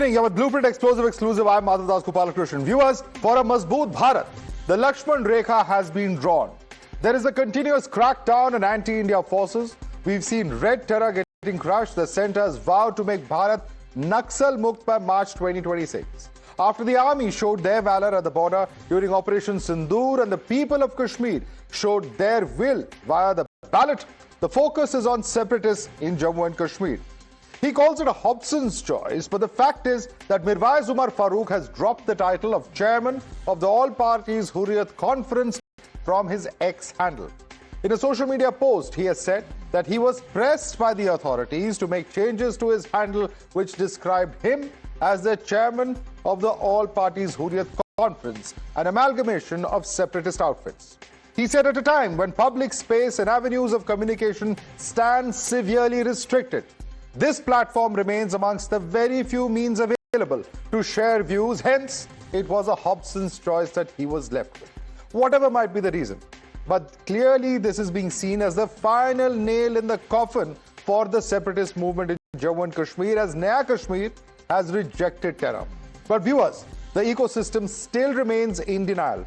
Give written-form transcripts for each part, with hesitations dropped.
evening. You're with Blueprint Explosive Exclusive. I'm Madhav Das Gopalakrishnan. Viewers, for a Mazboot Bharat, the Lakshman Rekha has been drawn. There is a continuous crackdown on anti-India forces. We've seen red terror getting crushed. The centre has vowed to make Bharat Naxal Mukt by March 2026. After the army showed their valour at the border during Operation Sindoor and the people of Kashmir showed their will via the ballot, the focus is on separatists in Jammu and Kashmir. He calls it a Hobson's choice, but the fact is that Mirwaiz Farooq has dropped the title of chairman of the All Parties Hurriyat Conference from his X handle. In a social media post, he has said that he was pressed by the authorities to make changes to his handle, which described him as the chairman of the All Parties Hurriyat Conference, an amalgamation of separatist outfits. He said at a time when public space and avenues of communication stand severely restricted, this platform remains amongst the very few means available to share views. Hence, it was a Hobson's choice that he was left with. Whatever might be the reason. But clearly, this is being seen as the final nail in the coffin for the separatist movement in Jammu and Kashmir, as Naya Kashmir has rejected terror. But viewers, the ecosystem still remains in denial.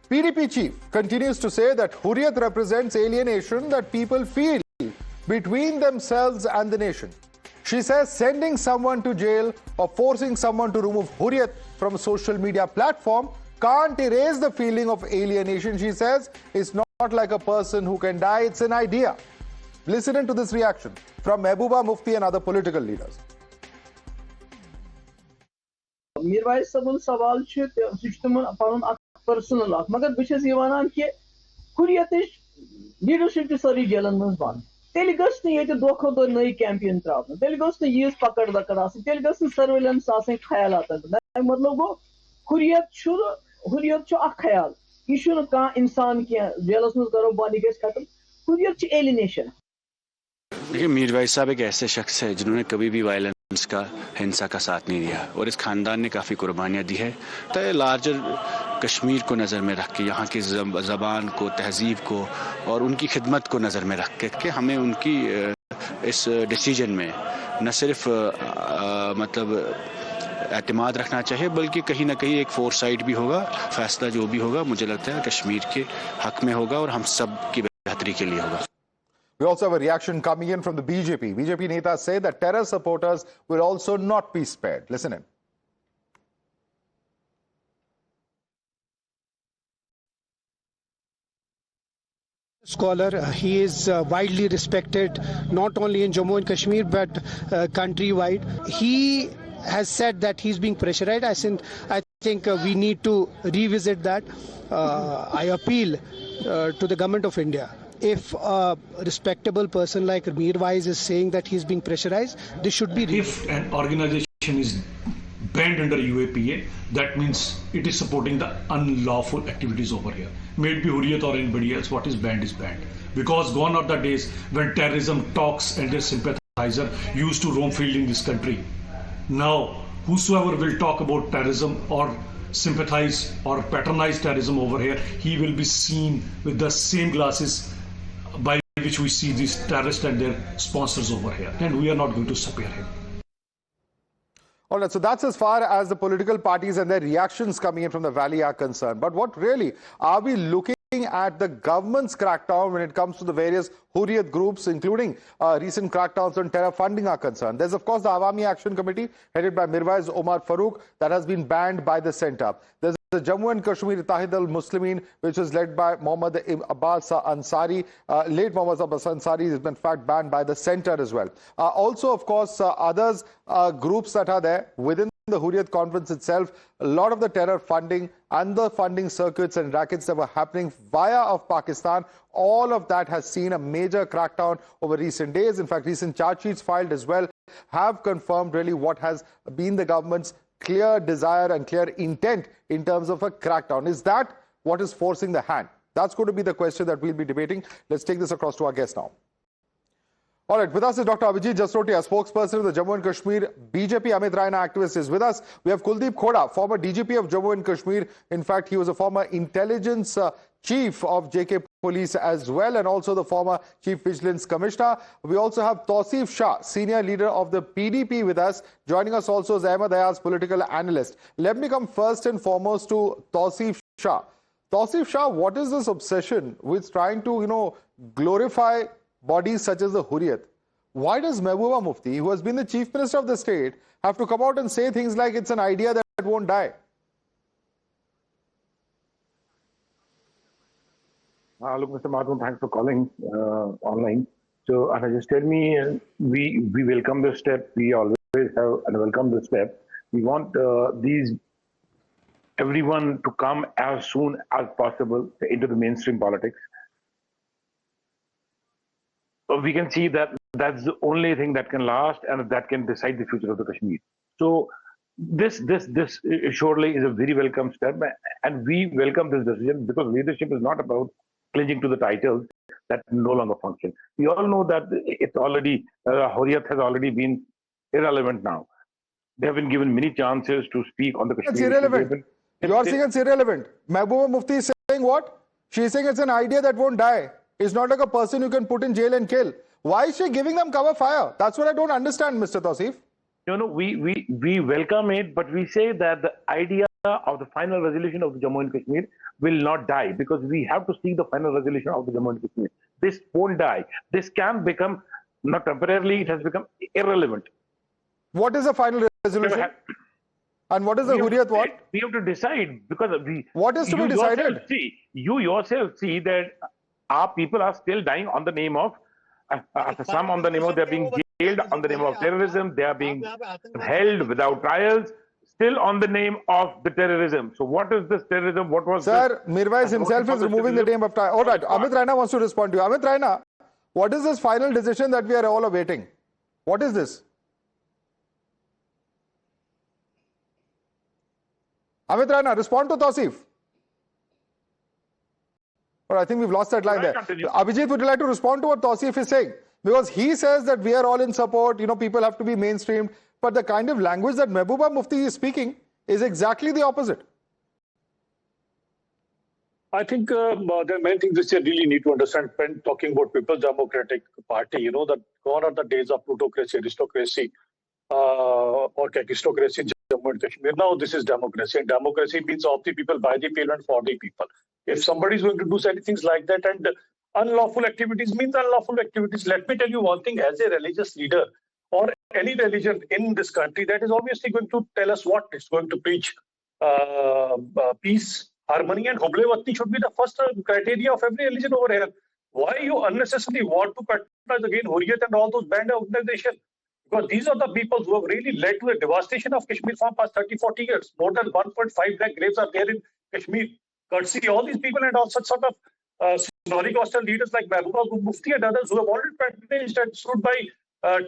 PDP chief continues to say that Hurriyat represents alienation that people feel between themselves and the nation. She says sending someone to jail or forcing someone to remove Hurriyat from a social media platform can't erase the feeling of alienation. She says it's not like a person who can die, it's an idea. Listen to this reaction from Mehbooba Mufti and other political leaders. Mirwaiz sabun sawal chhe suchtuman panun personal ak magar bichas yevanan ki Hurriyatish leadership to sari jalan mans ban teli gast ne yete dokho do nay campaign travna teli gast ne yis pakad dakar asin teli gast surveillance asin khayalat matlab go Hurriyat chu ak khayal issue ka insan ki jalas mans karo bani kes khatam Hurriyat ch alienation. देखिए मीरवाइज साहब एक ऐसे शख्स है जिन्होंने कभी भी violence का हिंसा का साथ नहीं दिया और इस खानदान ने काफ़ी कुर्बानियां दी है तो लार्जर कश्मीर को नज़र में रख के यहाँ की ज़बान को तहजीब को और उनकी खिदमत को नज़र में रख के हमें उनकी इस डिसीजन में न सिर्फ मतलब एतमाद रखना चाहिए बल्कि कहीं ना कहीं एक फोरसाइट भी होगा फैसला जो भी होगा मुझे लगता है कश्मीर के हक में होगा और हम सब की बेहतरी के लिए होगा. We also have a reaction coming in from the BJP. BJP netas say that terror supporters will also not be spared. Listen in. Scholar, he is widely respected not only in Jammu and Kashmir but countrywide. He has said that he's being pressurized. I think we need to revisit that. I appeal to the government of India. If a respectable person like Mirwaiz is saying that he's being pressurized, this should be... If an organization is banned under UAPA, that means it is supporting the unlawful activities over here. May it be Hurriyat or anybody else, what is banned is banned. Because gone are the days when terrorism talks and their sympathizer used to roam field in this country. Now, whosoever will talk about terrorism or sympathize or patronize terrorism over here, he will be seen with the same glasses by which we see these terrorists and their sponsors over here, and we are not going to spare him. All right, so that's as far as the political parties and their reactions coming in from the valley are concerned. But what really are we looking at the government's crackdown when it comes to the various Hurriyat groups, including recent crackdowns on terror funding are concerned? There's, of course, the Awami Action Committee, headed by Mirwaiz Farooq, that has been banned by the centre. There's the Jammu and Kashmir Ittihad al-Muslimin, which is led by Mohammad Abbas Ansari. Late Mohammad Abbas Ansari is, in fact, banned by the centre as well. Also, of course, others groups that are there within the Hurriyat conference itself, a lot of the terror funding and the funding circuits and rackets that were happening via of Pakistan, all of that has seen a major crackdown over recent days. In fact, recent charge sheets filed as well have confirmed really what has been the government's clear desire and clear intent in terms of a crackdown. Is that what is forcing the hand? That's going to be the question that we'll be debating. Let's take this across to our guest now. All right, with us is Dr. Abhijit Jasrotia, spokesperson of the Jammu and Kashmir BJP. Amit Raina, activist, is with us. We have Kuldeep Khoda, former DGP of Jammu and Kashmir. In fact, he was a former intelligence chief of JK Police as well, and also the former Chief Vigilance Commissioner. We also have Tausif Shah, senior leader of the PDP, with us. Joining us also is Ahmed Ayaz, political analyst. Let me come first and foremost to Tausif Shah. Tausif Shah, what is this obsession with trying to, glorify bodies such as the Hurriyat? Why does Mehbooba Mufti, who has been the chief minister of the state, have to come out and say things like it's an idea that won't die? Look, Mr. Madhavan, thanks for calling online. So, just tell me, we welcome this step. We always have and welcome this step. We want everyone to come as soon as possible into the mainstream politics. We can see that that's the only thing that can last and that can decide the future of the Kashmir. So this surely is a very welcome step, and we welcome this decision because leadership is not about clinging to the titles that no longer function. We all know that it's already Hurriyat has already been irrelevant now. They have been given many chances to speak on the Kashmir. It's irrelevant. You are saying it's irrelevant. Mehbooba Mufti is saying what? She is saying it's an idea that won't die. It's not like a person you can put in jail and kill. Why is she giving them cover fire? That's what I don't understand, Mr. Tausif. We welcome it, but we say that the idea of the final resolution of the Jammu and Kashmir will not die because we have to see the final resolution of the Jammu and Kashmir. This won't die. This can become, not temporarily, it has become irrelevant. What is the final resolution? And what is the Hurriyat want? We have to decide because what is to be decided? You yourself see that our people are still dying on the name of, some on the name of, they're being jailed on the name of terrorism, they are being held without trials, still on the name of the terrorism. So what is this terrorism? What was Sir, Mirwaiz himself is removing the name of trial. All right, Amit Raina wants to respond to you. Amit Raina, what is this final decision that we are all awaiting? What is this? Amit Raina, respond to Tausif. Or I think we've lost that line there. Abhijit, would you like to respond to what Tausif is saying? Because he says that we are all in support, people have to be mainstreamed. But the kind of language that Mehbooba Mufti is speaking is exactly the opposite. I think there are many things which you really need to understand when talking about People's Democratic Party. That gone are the days of plutocracy, aristocracy, or kakistocracy in Jammu and Kashmir. Now this is democracy, and democracy means of the people, by the people, and for the people. If somebody is going to do anything like that, and unlawful activities means unlawful activities. Let me tell you one thing: as a religious leader or any religion in this country, that is obviously going to tell us what it's going to preach: peace, harmony, and Huble should be the first criteria of every religion over here. Why you unnecessarily want to patronize again Hurriyat and all those banned organizations? Because these are the people who have really led to the devastation of Kashmir for the past 30-40 years. More than 1.5 lakh graves are there in Kashmir. Courtesy all these people and all such sort of Noricostal leaders like Mehbooba Mufti and others who have already patronized and stood by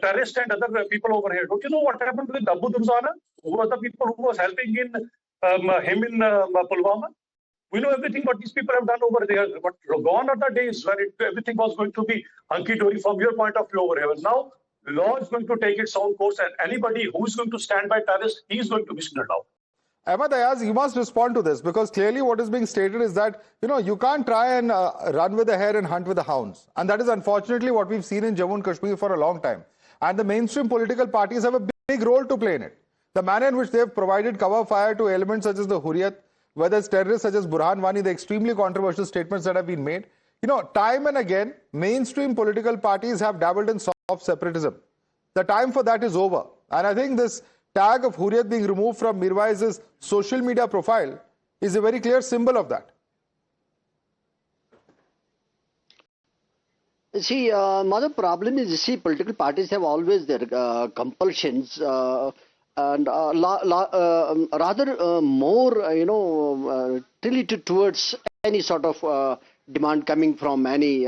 terrorists and other people over here. Don't you know what happened with Abu Durzana, who was the people who was helping him in Pulwama? We know everything what these people have done over there. But gone are the days when everything was going to be hunky-dory from your point of view over here. Now, law is going to take its own course, and anybody who is going to stand by terrorists, he is going to be singled out. Ahmed Ayaz, you must respond to this because clearly what is being stated is that, you can't try and run with the hare and hunt with the hounds. And that is unfortunately what we've seen in Jammu and Kashmir for a long time. And the mainstream political parties have a big role to play in it. The manner in which they've provided cover fire to elements such as the Hurriyat, whether it's terrorists such as Burhan Wani, the extremely controversial statements that have been made. Time and again, mainstream political parties have dabbled in soft separatism. The time for that is over. And I think this tag of Hurriyat being removed from Mirwaiz's social media profile is a very clear symbol of that. See, the problem is, political parties have always their compulsions and rather more, tilted towards any sort of demand coming from any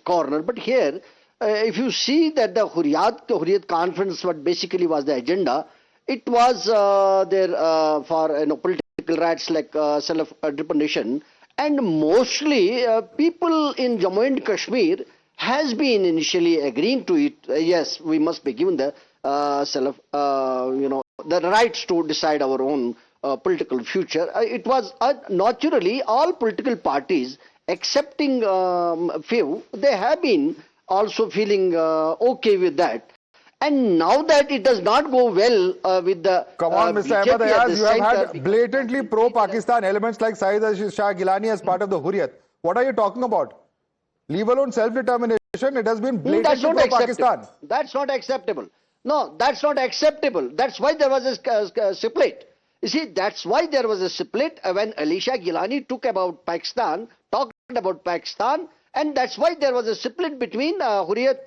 corner. But here, if you see that the Hurriyat conference, what basically was the agenda, it was there for political rights like self-determination, and mostly people in Jammu and Kashmir has been initially agreeing to it. Yes, we must be given the the rights to decide our own political future. It was naturally all political parties, excepting few, they have been also feeling okay with that. And now that it does not go well with the Come on, Mr. BJP Ahmed at Ayaz, the you have center, had blatantly pro-Pakistan elements like Syed Shah Gilani as part of the Hurriyat. What are you talking about? Leave alone self-determination, it has been that's blatantly not pro-Pakistan. acceptable. That's not acceptable. No, that's not acceptable. That's why there was a split. You see, that's why there was a split when Alisha Gilani talked about Pakistan, and that's why there was a split between Hurriyat,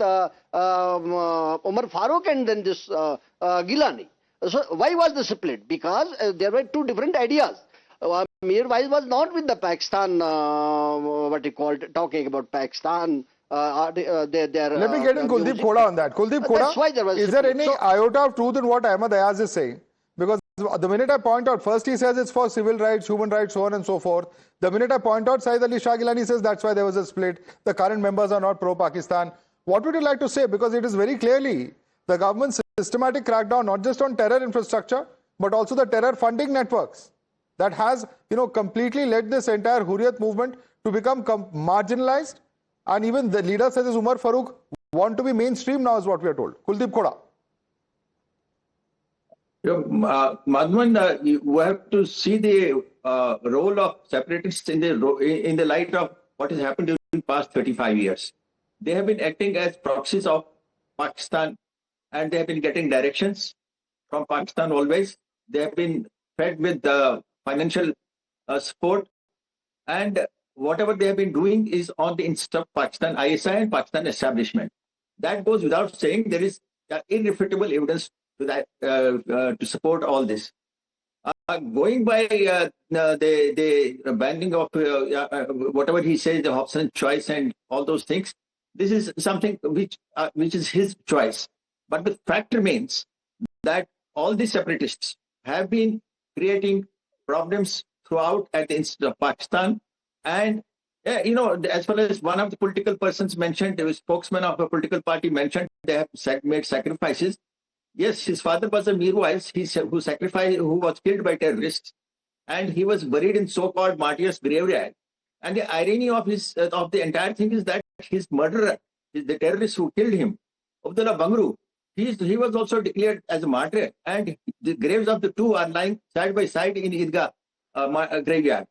Umar Farooq, and then this Gilani. So why was the split? Because there were two different ideas. Mirwaiz was not with the Pakistan, what he called, talking about Pakistan. Let me get in Kuldeep Khoda on that. Kuldeep Khoda, is there any iota of truth in what Ahmed Ayaz is saying? Because the minute I point out, first he says it's for civil rights, human rights, so on and so forth. The minute I point out, Syed Ali Shah Gilani says that's why there was a split. The current members are not pro-Pakistan. What would you like to say? Because it is very clearly the government's systematic crackdown, not just on terror infrastructure, but also the terror funding networks that has, completely led this entire Hurriyat movement to become marginalized. And even the leader such as Umar Farooq want to be mainstream now, is what we are told. Kuldeep Khoda. Madhvan, you have to see the role of separatists in the light of what has happened during the past 35 years. They have been acting as proxies of Pakistan, and they have been getting directions from Pakistan always. They have been fed with financial support, and whatever they have been doing is on the interest of Pakistan ISI and Pakistan establishment. That goes without saying. There is irrefutable evidence to that to support all this. Going by the banning of whatever he says, the Hobson's choice and all those things, this is something which is his choice. But the fact remains that all the separatists have been creating problems throughout at the interest of Pakistan. And, as far as one of the political persons mentioned, the spokesman of a political party mentioned, they have made sacrifices. Yes, his father was a Mirwaiz, who was killed by terrorists, and he was buried in so-called martyrs' graveyard. And the irony of the entire thing is that his murderer, the terrorist who killed him, Abdullah Bangru, he was also declared as a martyr, and the graves of the two are lying side by side in Idgah graveyard.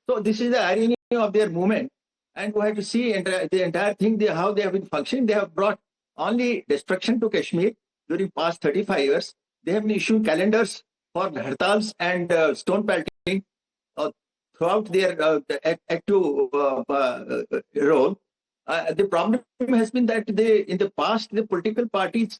So this is the irony of their movement, and we have to see the entire thing, how they have been functioning. They have brought only destruction to Kashmir during past 35 years. They have been issuing calendars for hartals and stone pelting throughout their active role. The problem has been that in the past, the political parties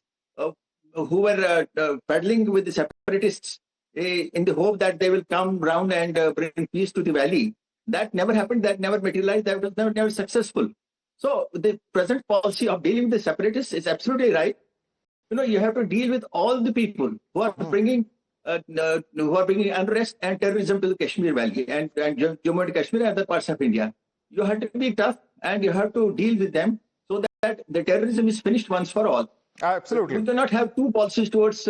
who were peddling with the separatists in the hope that they will come round and bring peace to the valley, that never happened, that never materialized, that was never successful. So the present policy of dealing with the separatists is absolutely right. You have to deal with all the people who are bringing unrest and terrorism to the Kashmir Valley and Jammu and Kashmir and other parts of India. You have to be tough and you have to deal with them so that the terrorism is finished once for all. Absolutely. You cannot have two policies towards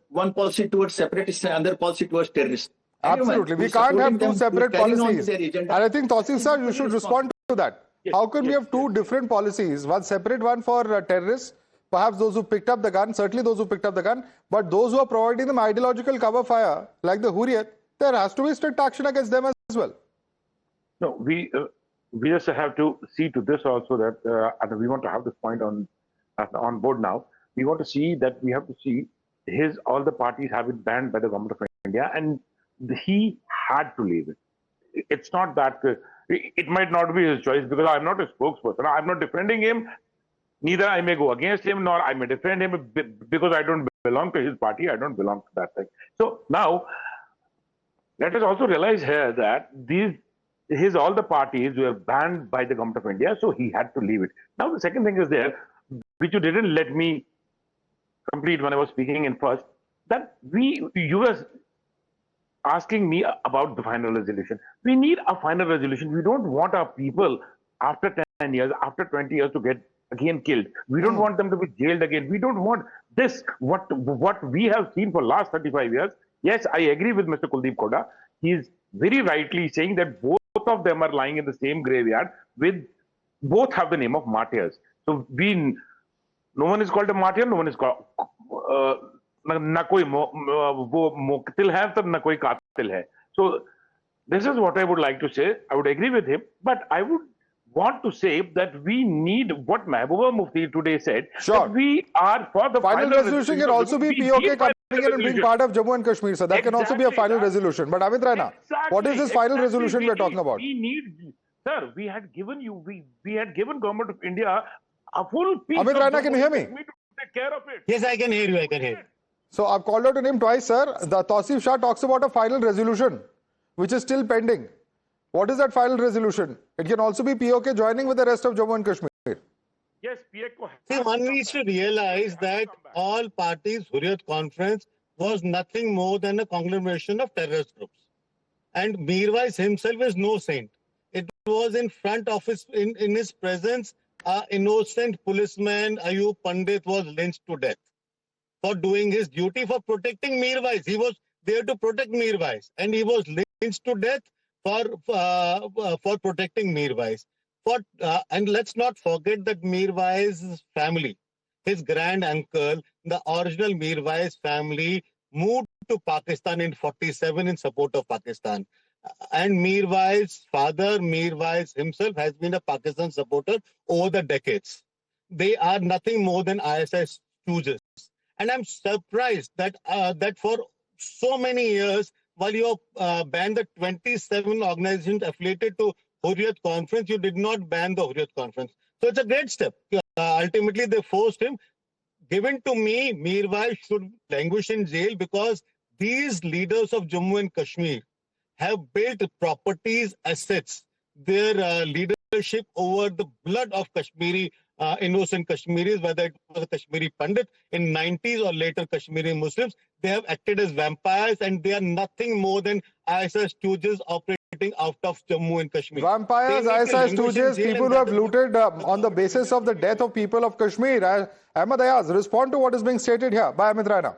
one policy towards separatists and another policy towards terrorists. Absolutely. We can't have two separate policies. And I think, Tausif sir, you should respond to that. Yes, How can we have two different policies? One separate one for terrorists, perhaps those who picked up the gun, certainly those who picked up the gun, but those who are providing them ideological cover fire, like the Hurriyat, there has to be strict action against them as well. No, we just have to see to this also that, and we want to have this point on board now. We want to see that we have to see all the parties have been banned by the government of India, and he had to leave it. It's not that it might not be his choice, because I'm not a spokesperson. I'm not defending him. Neither I may go against him, nor I may defend him, because I don't belong to his party. I don't belong to that thing. So now, let us also realize here that all the parties were banned by the government of India, so he had to leave it. Now the second thing is there, which you didn't let me complete when I was speaking in first, that you were asking me about the final resolution. We need a final resolution. We don't want our people after 10 years, after 20 years to get again killed. We don't want them to be jailed again. We don't want this. What we have seen for last 35 years. Yes, I agree with Mr. Kuldeep Koda. He is very rightly saying that both of them are lying in the same graveyard. With both have the name of martyrs. So no one is called a martyr. No one is called. ना कोई वो मुक्तिल है तब ना कोई कातिल है. So this is what I would like to say. I would agree with him, but I would want to say that we need what Mehbooba Mufti today said. Sure. That we are for the final resolution can also be POK coming in and being part of Jammu and Kashmir. So that can also be a final resolution. But Amit Raina, what is this final resolution we are talking about? We need, sir. We had given you. We had given Government of India a full piece. Amit Raina, can you hear me? To take care of it. Yes, I can hear you. I can hear you. So I've called out your name twice, sir. The Tausif Shah talks about a final resolution, which is still pending. What is that final resolution? It can also be POK joining with the rest of Jammu and Kashmir. Yes, POK. See, one needs to realize that all parties' Hurriyat conference was nothing more than a conglomeration of terrorist groups. And Mirwaiz himself is no saint. It was in front of his, in his presence, an innocent policeman, Ayub Pandit, was lynched to death for doing his duty for protecting Mirwaiz. He was there to protect Mirwaiz, and he was lynched to death for protecting Mirwaiz. And let's not forget that Mirwaiz's family, his grand uncle, the original Mirwaiz family, moved to Pakistan in 47 in support of Pakistan. And Mirwaiz's father, Mirwaiz himself, has been a Pakistan supporter over the decades. They are nothing more than ISIS stooges. And I'm surprised that that for so many years, while you banned the 27 organizations affiliated to Hurriyat Conference, you did not ban the Hurriyat Conference. So it's a great step. Ultimately, they forced him. Given to me, Mirwaiz should languish in jail because these leaders of Jammu and Kashmir have built properties, assets, their leadership over the blood of Kashmiri innocent Kashmiris, whether it was a Kashmiri Pandit in 90s or later Kashmiri Muslims. They have acted as vampires and they are nothing more than ISIS stooges operating out of Jammu and Kashmir. Vampires, ISIS stooges, people who have looted on the basis of the death of people of Kashmir. Ahmad Ayaz, respond to what is being stated here by Amit Raina.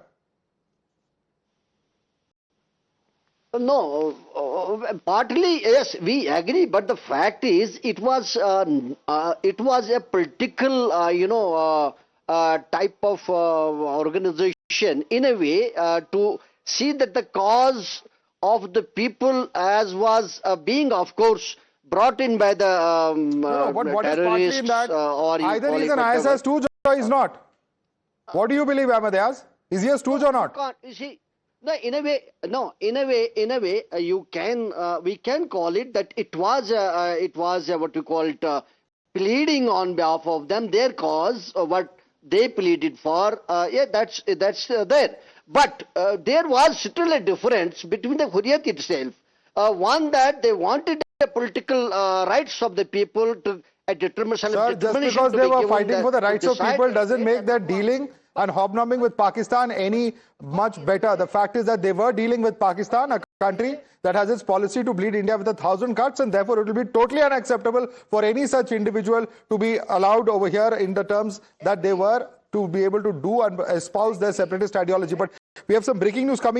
No, partly yes, we agree, but the fact is, it was a political, type of organization in a way to see that the cause of the people, as was being, of course, brought in by the what terrorists, is partly in that? or Either he's an ISIS stooge or he's not. What do you believe, Ahmad Ayaz? Is he a stooge or not? You see, no, in a way, you can, we can call it that it was what you call it, pleading on behalf of them, their cause, what they pleaded for. Yeah, that's there. But there was still a difference between the Hurriyat itself. One that they wanted the political rights of the people to a determination. Sir, just because they were fighting for the rights of people doesn't make their dealing and hobnobbing with Pakistan any much better. The fact is that they were dealing with Pakistan, a country that has its policy to bleed India with 1,000 cuts, and therefore it will be totally unacceptable for any such individual to be allowed over here in the terms that they were to be able to do and espouse their separatist ideology. But we have some breaking news coming in.